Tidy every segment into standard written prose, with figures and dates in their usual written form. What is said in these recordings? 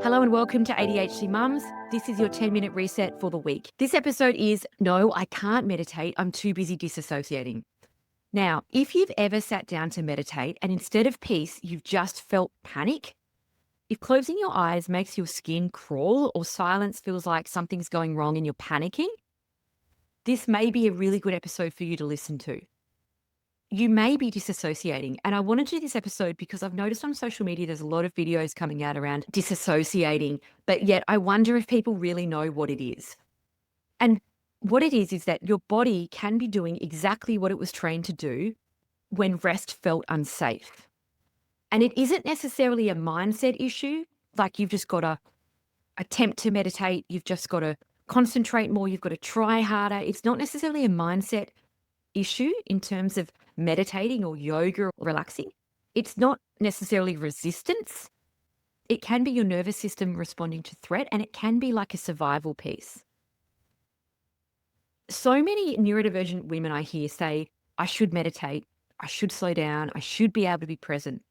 Hello and welcome to ADHD Mums. This is your 10-minute reset for the week. This episode is No, I Can't Meditate. I'm too busy disassociating. Now, if you've ever sat down to meditate and instead of peace, you've just felt panic, if closing your eyes makes your skin crawl or silence feels like something's going wrong and you're panicking, this may be a really good episode for you to listen to. You may be disassociating. And I want to do this episode because I've noticed on social media there's a lot of videos coming out around disassociating, but yet I wonder if people really know what it is. And what it is that your body can be doing exactly what it was trained to do when rest felt unsafe. And it isn't necessarily a mindset issue, like you've just got to attempt to meditate, you've just got to concentrate more, you've got to try harder. It's not necessarily a mindset issue in terms of meditating or yoga or relaxing. It's not necessarily resistance. It can be your nervous system responding to threat, and it can be like a survival piece. So many neurodivergent women I hear say, I should meditate, I should slow down, I should be able to be present,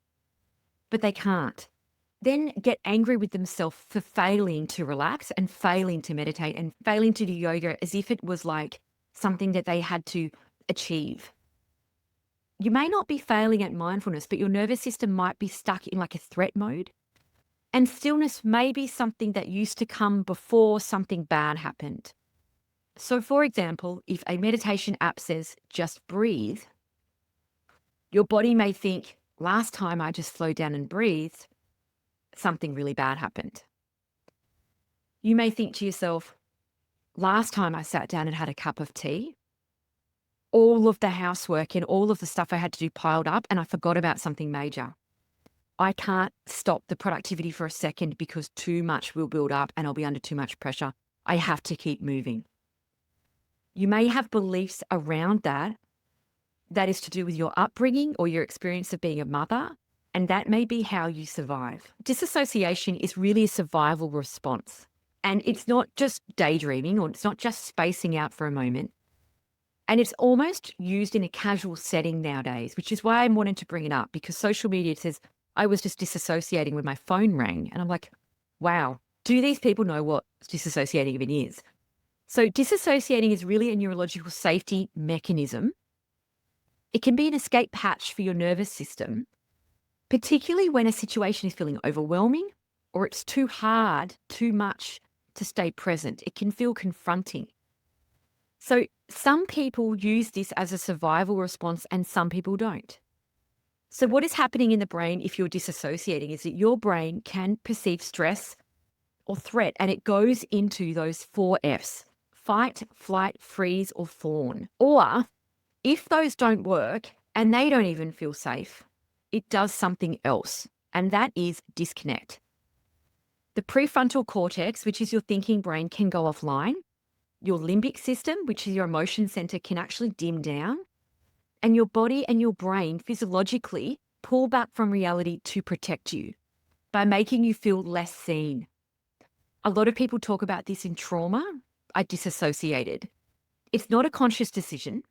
but they can't. Then get angry with themselves for failing to relax and failing to meditate and failing to do yoga as if it was like something that they had to achieve. You may not be failing at mindfulness, but your nervous system might be stuck in like a threat mode. And stillness may be something that used to come before something bad happened. So for example, if a meditation app says just breathe, your body may think, last time I just slowed down and breathed, something really bad happened. You may think to yourself, last time I sat down and had a cup of tea, all of the housework and all of the stuff I had to do piled up and I forgot about something major. I can't stop the productivity for a second because too much will build up and I'll be under too much pressure. I have to keep moving. You may have beliefs around that is to do with your upbringing or your experience of being a mother, and that may be how you survive. Disassociation is really a survival response, and it's not just daydreaming or it's not just spacing out for a moment. And it's almost used in a casual setting nowadays, which is why I wanted to bring it up, because social media says, I was just disassociating when my phone rang. And I'm like, wow, do these people know what disassociating even is? So disassociating is really a neurological safety mechanism. It can be an escape hatch for your nervous system, particularly when a situation is feeling overwhelming or it's too hard, too much to stay present. It can feel confronting. So some people use this as a survival response and some people don't. So what is happening in the brain if you're disassociating is that your brain can perceive stress or threat, and it goes into those 4 Fs: fight, flight, freeze, or fawn. Or if those don't work and they don't even feel safe, it does something else, and that is disconnect. The prefrontal cortex, which is your thinking brain, can go offline. Your limbic system, which is your emotion center, can actually dim down, and your body and your brain physiologically pull back from reality to protect you by making you feel less seen. A lot of people talk about this in trauma. I disassociated. It's not a conscious decision.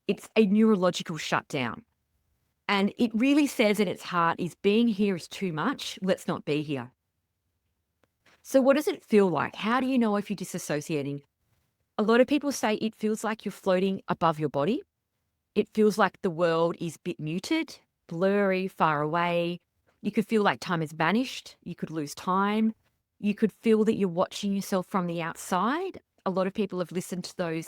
It's a neurological shutdown. And it really says in its heart is being here is too much. Let's not be here. So what does it feel like? How do you know if you're disassociating? A lot of people say it feels like you're floating above your body. It feels like the world is a bit muted, blurry, far away. You could feel like time has vanished. You could lose time. You could feel that you're watching yourself from the outside. A lot of people have listened to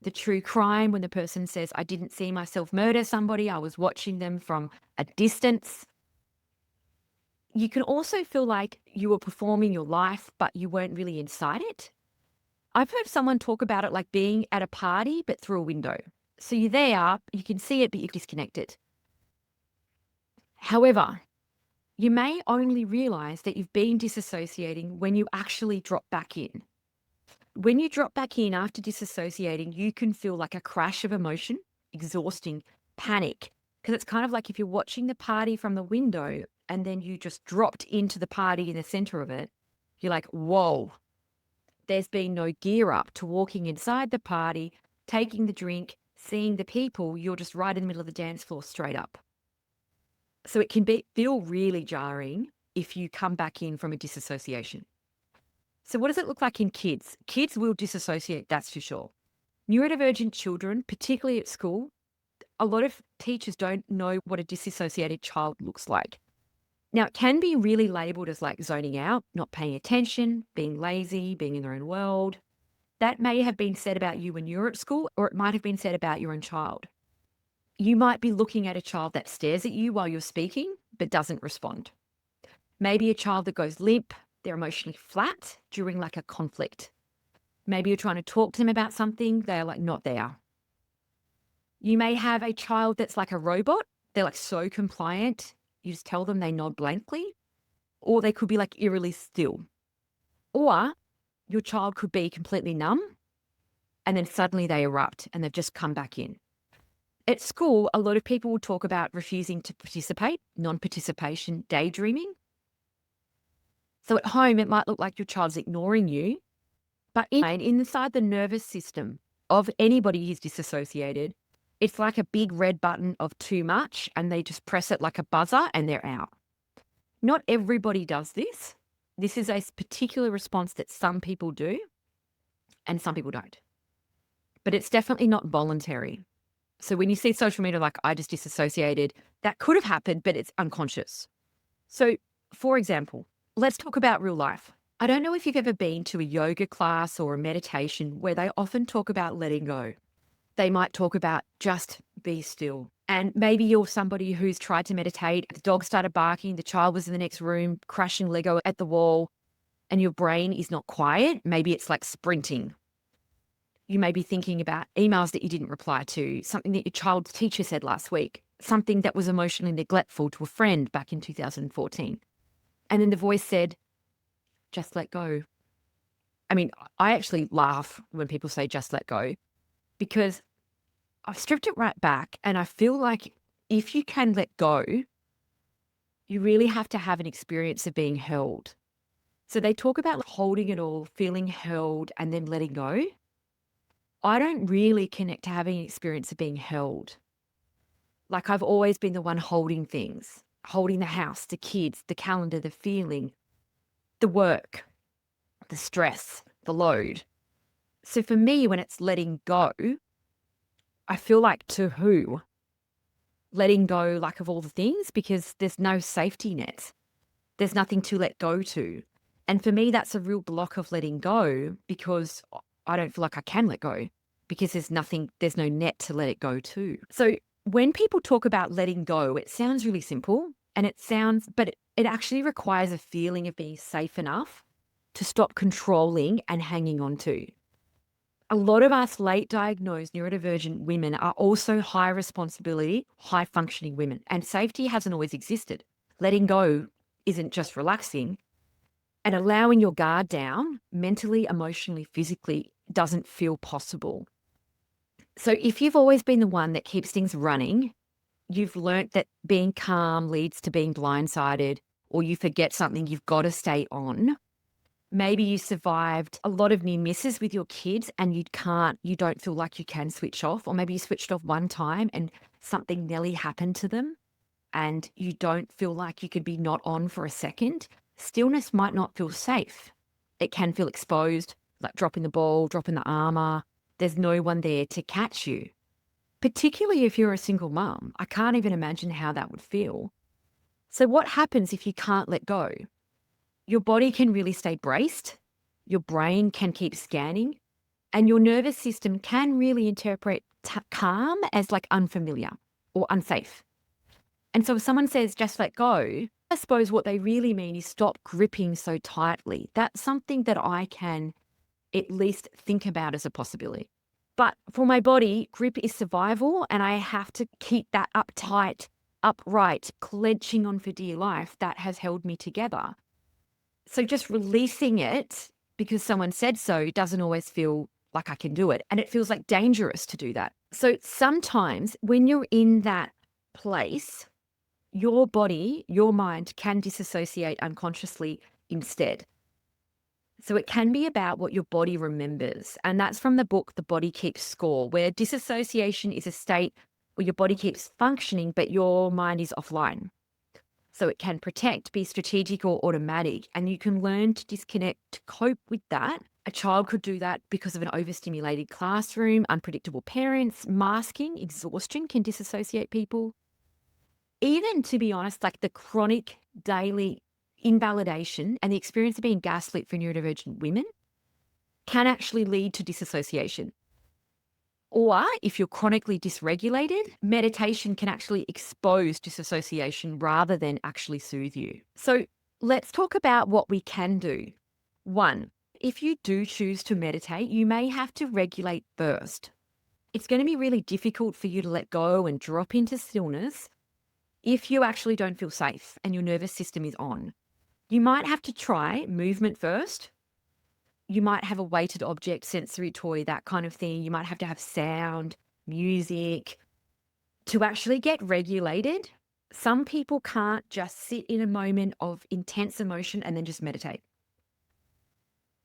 the true crime when the person says, I didn't see myself murder somebody. I was watching them from a distance. You can also feel like you were performing your life, but you weren't really inside it. I've heard someone talk about it like being at a party, but through a window. So you're there, you can see it, but you're disconnected. However, you may only realize that you've been disassociating when you actually drop back in. When you drop back in after disassociating, you can feel like a crash of emotion, exhausting, panic, because it's kind of like if you're watching the party from the window and then you just dropped into the party in the center of it, you're like, whoa. There's been no gear up to walking inside the party, taking the drink, seeing the people. You're just right in the middle of the dance floor straight up. So it can feel really jarring if you come back in from a disassociation. So what does it look like in kids? Kids will disassociate, that's for sure. Neurodivergent children, particularly at school, a lot of teachers don't know what a disassociated child looks like. Now, it can be really labeled as like zoning out, not paying attention, being lazy, being in their own world. That may have been said about you when you were at school, or it might have been said about your own child. You might be looking at a child that stares at you while you're speaking, but doesn't respond. Maybe a child that goes limp, they're emotionally flat during like a conflict. Maybe you're trying to talk to them about something, they're like not there. You may have a child that's like a robot, they're like so compliant, you just tell them they nod blankly, or they could be like eerily still. Or your child could be completely numb and then suddenly they erupt and they've just come back in. At school, a lot of people will talk about refusing to participate, non-participation, daydreaming. So at home, it might look like your child's ignoring you, but inside the nervous system of anybody who's disassociated, it's like a big red button of too much and they just press it like a buzzer and they're out. Not everybody does this. This is a particular response that some people do and some people don't. But it's definitely not voluntary. So when you see social media like, I just disassociated, that could have happened, but it's unconscious. So for example, let's talk about real life. I don't know if you've ever been to a yoga class or a meditation where they often talk about letting go. They might talk about just be still. And maybe you're somebody who's tried to meditate, the dog started barking, the child was in the next room, crashing Lego at the wall, and your brain is not quiet. Maybe it's like sprinting. You may be thinking about emails that you didn't reply to, something that your child's teacher said last week, something that was emotionally neglectful to a friend back in 2014. And then the voice said, just let go. I mean, I actually laugh when people say just let go because I've stripped it right back and I feel like if you can let go, you really have to have an experience of being held. So they talk about holding it all, feeling held and then letting go. I don't really connect to having an experience of being held. Like I've always been the one holding things, holding the house, the kids, the calendar, the feeling, the work, the stress, the load. So for me, when it's letting go, I feel like to who? Letting go like of all the things because there's no safety net. There's nothing to let go to. And for me, that's a real block of letting go because I don't feel like I can let go because there's no net to let it go to. So when people talk about letting go, it sounds really simple and but it actually requires a feeling of being safe enough to stop controlling and hanging on to. A lot of us late diagnosed neurodivergent women are also high responsibility, high functioning women, and safety hasn't always existed. Letting go isn't just relaxing, and allowing your guard down mentally, emotionally, physically doesn't feel possible. So if you've always been the one that keeps things running, you've learnt that being calm leads to being blindsided, or you forget something, you've got to stay on. Maybe you survived a lot of near misses with your kids and you don't feel like you can switch off, or maybe you switched off one time and something nearly happened to them and you don't feel like you could be not on for a second. Stillness might not feel safe. It can feel exposed, like dropping the ball, dropping the armor. There's no one there to catch you. Particularly if you're a single mum, I can't even imagine how that would feel. So what happens if you can't let go? Your body can really stay braced, your brain can keep scanning, and your nervous system can really interpret calm as like unfamiliar or unsafe. And so if someone says, just let go, I suppose what they really mean is stop gripping so tightly. That's something that I can at least think about as a possibility. But for my body, grip is survival, and I have to keep that uptight, upright, clenching on for dear life. That has held me together. So just releasing it because someone said so doesn't always feel like I can do it. And it feels like dangerous to do that. So sometimes when you're in that place, your body, your mind can disassociate unconsciously instead. So it can be about what your body remembers. And that's from the book, The Body Keeps Score, where disassociation is a state where your body keeps functioning, but your mind is offline. So it can protect, be strategic or automatic, and you can learn to disconnect to cope with that. A child could do that because of an overstimulated classroom, unpredictable parents, masking, exhaustion can disassociate people. Even, to be honest, like the chronic daily invalidation and the experience of being gaslit for neurodivergent women can actually lead to disassociation. Or if you're chronically dysregulated, meditation can actually expose disassociation rather than actually soothe you. So let's talk about what we can do. One, if you do choose to meditate, you may have to regulate first. It's going to be really difficult for you to let go and drop into stillness if you actually don't feel safe and your nervous system is on. You might have to try movement first. You might have a weighted object, sensory toy, that kind of thing. You might have to have sound, music to actually get regulated. Some people can't just sit in a moment of intense emotion and then just meditate.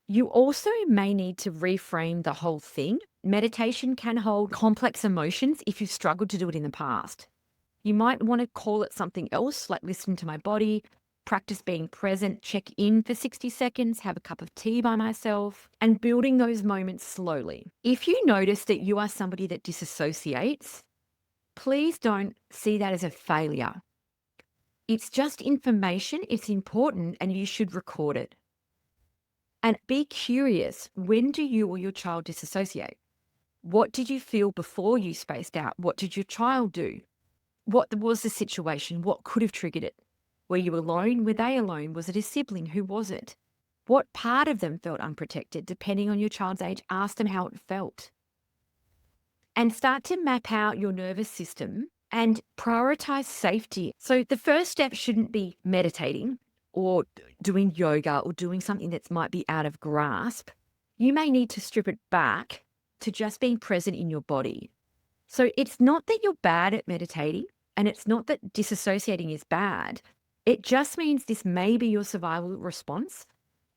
You also may need to reframe the whole thing. Meditation can hold complex emotions if you've struggled to do it in the past. You might want to call it something else, like listen to my body, practice being present, check in for 60 seconds, have a cup of tea by myself, and building those moments slowly. If you notice that you are somebody that disassociates, please don't see that as a failure. It's just information, it's important, and you should record it. And be curious, when do you or your child disassociate? What did you feel before you spaced out? What did your child do? What was the situation? What could have triggered it? Were you alone? Were they alone? Was it a sibling? Who was it? What part of them felt unprotected? Depending on your child's age, ask them how it felt. And start to map out your nervous system and prioritize safety. So the first step shouldn't be meditating or doing yoga or doing something that might be out of grasp. You may need to strip it back to just being present in your body. So it's not that you're bad at meditating, and it's not that disassociating is bad. It just means this may be your survival response.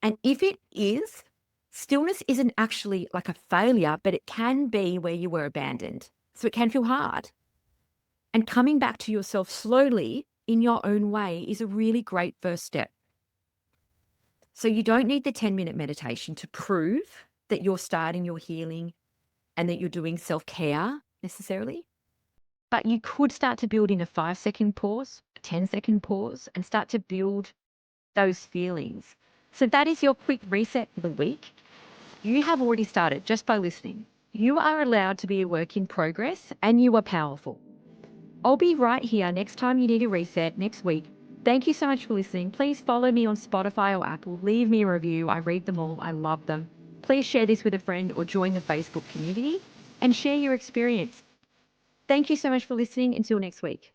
And if it is, stillness isn't actually like a failure, but it can be where you were abandoned. So it can feel hard. And coming back to yourself slowly in your own way is a really great first step. So you don't need the 10-minute meditation to prove that you're starting your healing and that you're doing self-care necessarily. But you could start to build in a 5-second pause, a 10-second pause, and start to build those feelings. So that is your quick reset for the week. You have already started just by listening. You are allowed to be a work in progress, and you are powerful. I'll be right here next time you need a reset next week. Thank you so much for listening. Please follow me on Spotify or Apple. Leave me a review. I read them all. I love them. Please share this with a friend or join the Facebook community and share your experience. Thank you so much for listening. Until next week.